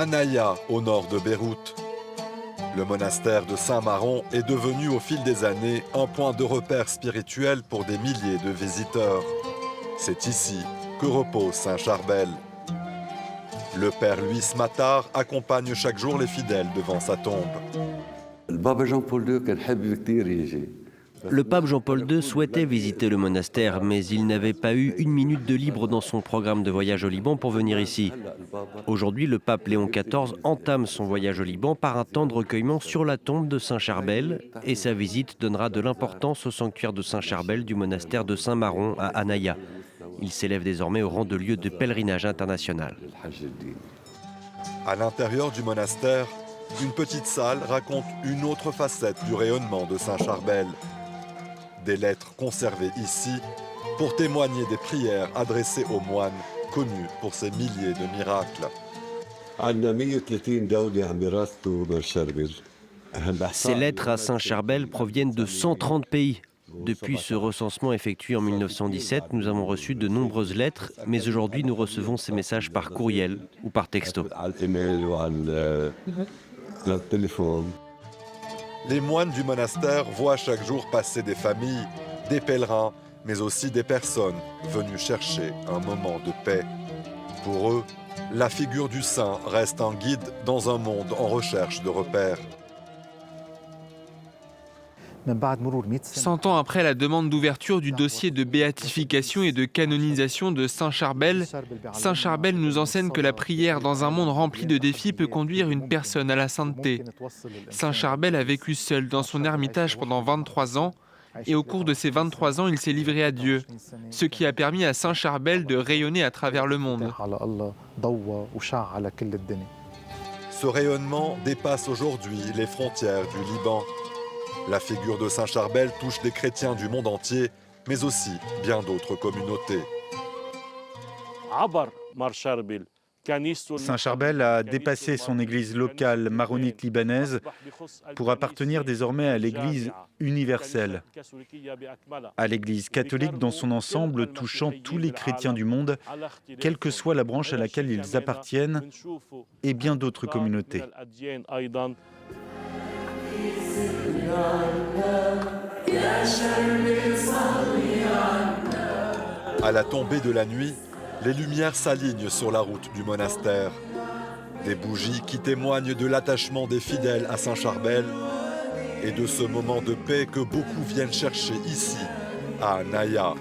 Anaya, au nord de Beyrouth. Le monastère de Saint-Maron est devenu au fil des années un point de repère spirituel pour des milliers de visiteurs. C'est ici que repose Saint Charbel. Le père Louis Matar accompagne chaque jour les fidèles devant sa tombe. Le pape Jean-Paul II souhaitait visiter le monastère, mais il n'avait pas eu une minute de libre dans son programme de voyage au Liban pour venir ici. Aujourd'hui, le pape Léon XIV entame son voyage au Liban par un temps de recueillement sur la tombe de Saint Charbel, et sa visite donnera de l'importance au sanctuaire de Saint Charbel du monastère de Saint-Maron à Anaya. Il s'élève désormais au rang de lieu de pèlerinage international. À l'intérieur du monastère, une petite salle raconte une autre facette du rayonnement de Saint Charbel. Des lettres conservées ici pour témoigner des prières adressées aux moines connus pour ses milliers de miracles. Ces lettres à Saint Charbel proviennent de 130 pays. Depuis ce recensement effectué en 1917, nous avons reçu de nombreuses lettres, mais aujourd'hui nous recevons ces messages par courriel ou par texto. Les moines du monastère voient chaque jour passer des familles, des pèlerins, mais aussi des personnes venues chercher un moment de paix. Pour eux, la figure du saint reste un guide dans un monde en recherche de repères. 100 ans après la demande d'ouverture du dossier de béatification et de canonisation de Saint Charbel, Saint Charbel nous enseigne que la prière dans un monde rempli de défis peut conduire une personne à la sainteté. Saint Charbel a vécu seul dans son ermitage pendant 23 ans et au cours de ces 23 ans, il s'est livré à Dieu, ce qui a permis à Saint Charbel de rayonner à travers le monde. Ce rayonnement dépasse aujourd'hui les frontières du Liban. La figure de Saint Charbel touche des chrétiens du monde entier, mais aussi bien d'autres communautés. Saint Charbel a dépassé son église locale maronite libanaise pour appartenir désormais à l'église universelle, à l'église catholique dans son ensemble touchant tous les chrétiens du monde, quelle que soit la branche à laquelle ils appartiennent, et bien d'autres communautés. À la tombée de la nuit, les lumières s'alignent sur la route du monastère. Des bougies qui témoignent de l'attachement des fidèles à Saint Charbel et de ce moment de paix que beaucoup viennent chercher ici, à Anaya.